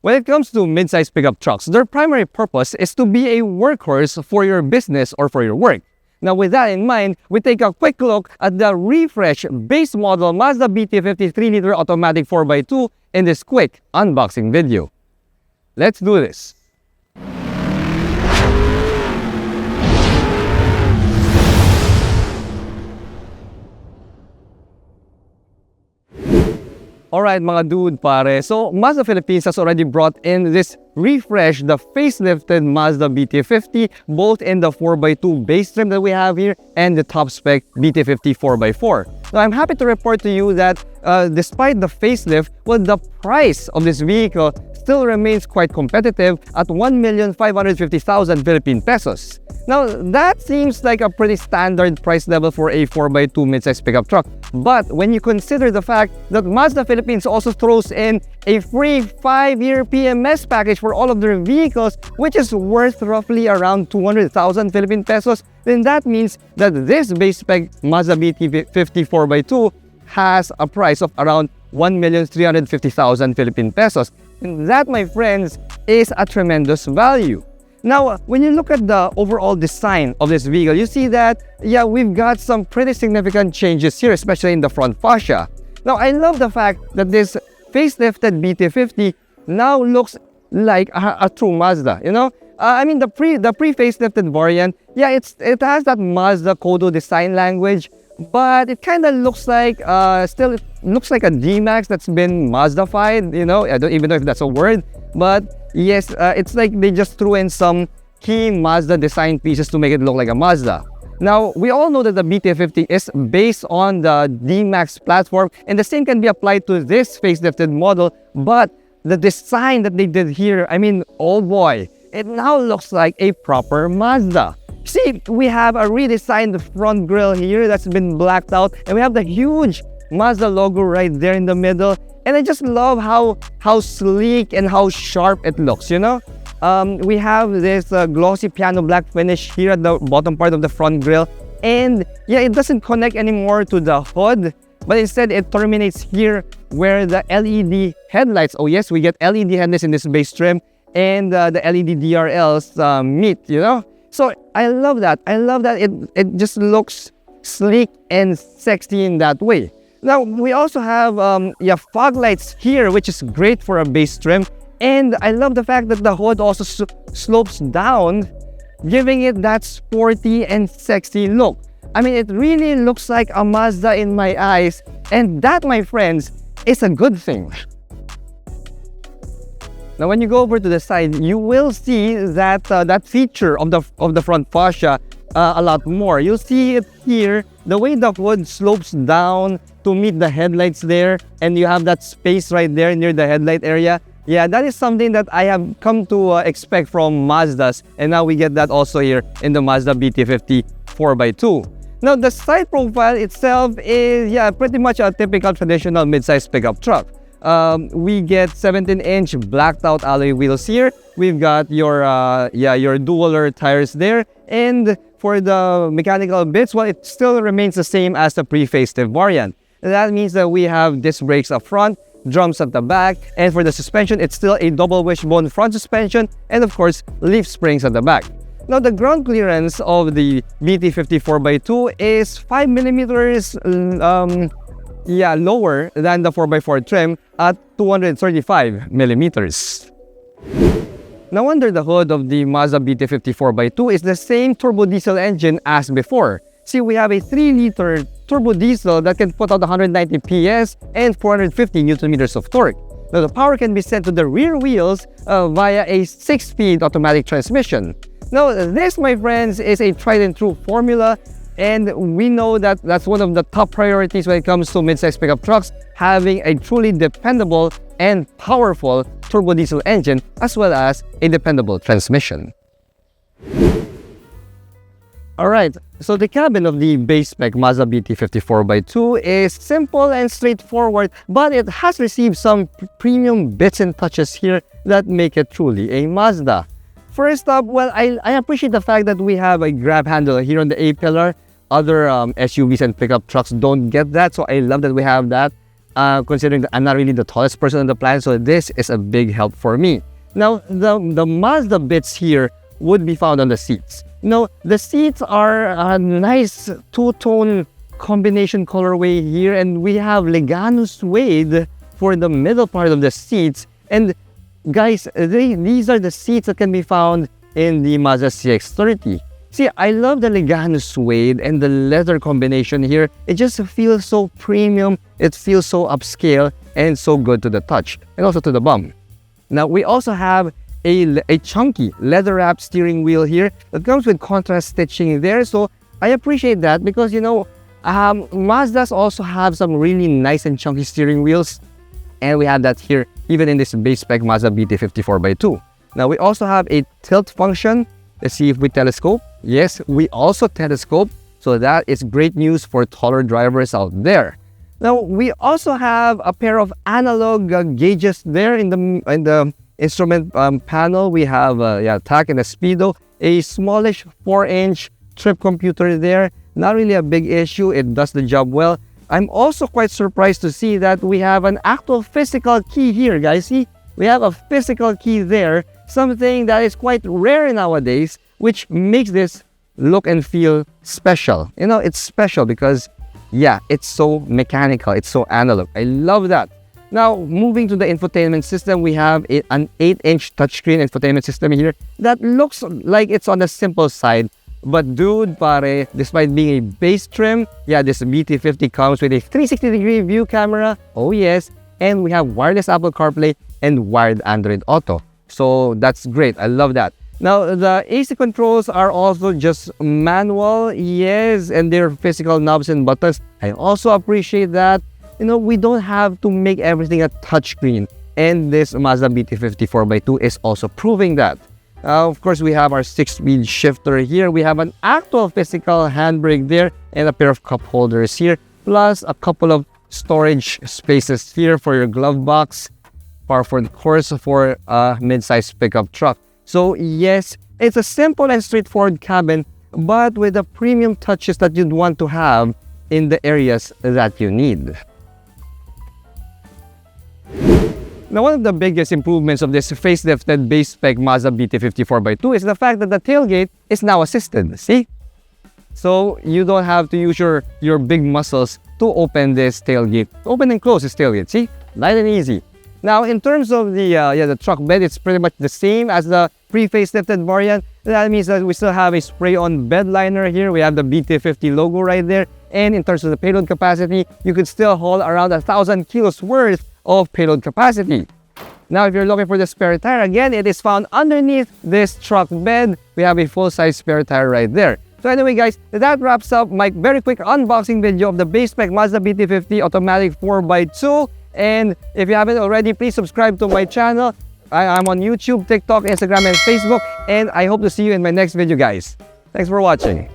When it comes to mid-size pickup trucks, their primary purpose is to be a workhorse for your business or for your work. Now with that in mind, we take a quick look at the refreshed base model Mazda BT50 3-liter automatic 4x2 in this quick unboxing video. Let's do this! Alright mga dude pare, so Mazda Philippines has already brought in this refresh, the facelifted Mazda BT50, both in the 4x2 base trim that we have here and the top spec BT50 4x4. Now I'm happy to report to you that despite the facelift, well, the price of this vehicle still remains quite competitive at 1,550,000 Philippine pesos. Now, that seems like a pretty standard price level for a 4x2 midsize pickup truck. But when you consider the fact that Mazda Philippines also throws in a free 5-year PMS package for all of their vehicles, which is worth roughly around 200,000 Philippine pesos, then that means that this base spec Mazda BT50 4x2 has a price of around 1,350,000 Philippine pesos. And that, my friends, is a tremendous value. Now, when you look at the overall design of this vehicle, you see that, yeah, we've got some pretty significant changes here, especially in the front fascia. Now, I love the fact that this facelifted BT50 now looks like a true Mazda, you know? I mean, the pre-facelifted variant, yeah, it has that Mazda Kodo design language, but it kind of looks like, still, it looks like a DMAX that's been Mazda-fied, you know? I don't even know if that's a word, but yes, it's like they just threw in some key Mazda design pieces to make it look like a Mazda. Now, we all know that the BT50 is based on the DMAX platform, and the same can be applied to this facelifted model, but the design that they did here, I mean, oh boy, it now looks like a proper Mazda. See, we have a redesigned front grille here that's been blacked out, and we have the huge Mazda logo right there in the middle. And I just love how sleek and how sharp it looks, you know? We have this glossy piano black finish here at the bottom part of the front grille. And yeah, it doesn't connect anymore to the hood, but instead it terminates here where the LED headlights, oh yes, we get LED headlights in this base trim, and the LED DRLs meet, you know? So I love that. I love that it just looks sleek and sexy in that way. Now, we also have fog lights here, which is great for a base trim. And I love the fact that the hood also slopes down, giving it that sporty and sexy look. I mean, it really looks like a Mazda in my eyes. And that, my friends, is a good thing. Now, when you go over to the side, you will see that that feature of the front fascia a lot more. You'll see it here, the way the hood slopes down to meet the headlights there, and you have that space right there near the headlight area. Yeah, that is something that I have come to expect from Mazdas, and now we get that also here in the Mazda BT50 4x2. Now, the side profile itself is, yeah, pretty much a typical traditional mid-size pickup truck. We get 17-inch blacked out alloy wheels here. We've got your dual tires there, and for the mechanical bits, well, it still remains the same as the pre-facelift variant. That means that we have disc brakes up front, drums at the back, and for the suspension, it's still a double wishbone front suspension, and of course, leaf springs at the back. Now, the ground clearance of the BT50 4x2 is 5 millimeters lower than the 4x4 trim at 235 millimeters. Now, under the hood of the Mazda BT50 4x2 is the same turbo diesel engine as before. See, we have a 3-liter turbo diesel that can put out 190 PS and 450 Newton meters of torque. Now, the power can be sent to the rear wheels via a 6-speed automatic transmission. Now, this, my friends, is a tried and true formula, and we know that that's one of the top priorities when it comes to mid-size pickup trucks, having a truly dependable and powerful turbo diesel engine as well as a dependable transmission. Alright, so the cabin of the base spec Mazda BT50 4x2 is simple and straightforward, but it has received some premium bits and touches here that make it truly a Mazda. First up, well, I appreciate the fact that we have a grab handle here on the A-pillar. Other SUVs and pickup trucks don't get that, so I love that we have that. considering that I'm not really the tallest person on the planet, so this is a big help for me. Now, the Mazda bits here would be found on the seats. The seats are a nice two-tone combination colorway here, and we have Legano suede for the middle part of the seats. And guys, these are the seats that can be found in the Mazda CX-30. See, I love the Legano suede and the leather combination here. It just feels so premium, it feels so upscale, and so good to the touch, and also to the bum. Now, we also have a chunky leather-wrapped steering wheel here that comes with contrast stitching there. So I appreciate that because, Mazdas also have some really nice and chunky steering wheels. And we have that here, even in this base spec Mazda BT50 4x2. Now, we also have a tilt function. Let's see if we telescope. Yes, we also telescope. So that is great news for taller drivers out there. Now, we also have a pair of analog gauges there in the instrument panel. We have tach and a speedo, a smallish 4-inch trip computer there. Not really a big issue. It does the job well. I'm also quite surprised to see that we have an actual physical key here, guys. See, we have a physical key there, something that is quite rare nowadays, which makes this look and feel special. It's special because, it's so mechanical, it's so analog. I love that. Now, moving to the infotainment system, we have an 8-inch touchscreen infotainment system here that looks like it's on the simple side. But dude, pare, despite being a base trim, this BT50 comes with a 360-degree view camera. Oh yes, and we have wireless Apple CarPlay and wired Android Auto. So that's great. I love that. Now, the AC controls are also just manual, yes, and they're physical knobs and buttons. I also appreciate that. We don't have to make everything a touchscreen, and this Mazda BT50 4x2 is also proving that. Of course, we have our 6-speed shifter here. We have an actual physical handbrake there and a pair of cup holders here, plus a couple of storage spaces here for your glove box, or for the course for a mid-size pickup truck. So yes, it's a simple and straightforward cabin, but with the premium touches that you'd want to have in the areas that you need. Now, one of the biggest improvements of this facelifted base spec Mazda BT50 4x2 is the fact that the tailgate is now assisted. See? So you don't have to use your big muscles to open this tailgate. Open and close this tailgate. See? Nice and easy. Now, in terms of the truck bed, it's pretty much the same as the pre-facelifted variant. That means that we still have a spray-on bed liner here. We have the BT50 logo right there. And in terms of the payload capacity, you could still haul around 1,000 kilos worth of payload capacity. Now, if you're looking for the spare tire, again, it is found underneath this truck bed. We have a full-size spare tire right there. So anyway, guys, that wraps up my very quick unboxing video of the base spec Mazda BT50 automatic 4x2. And if you haven't already, please subscribe to my channel. I'm on YouTube, TikTok, Instagram, and Facebook. And I hope to see you in my next video, guys. Thanks for watching.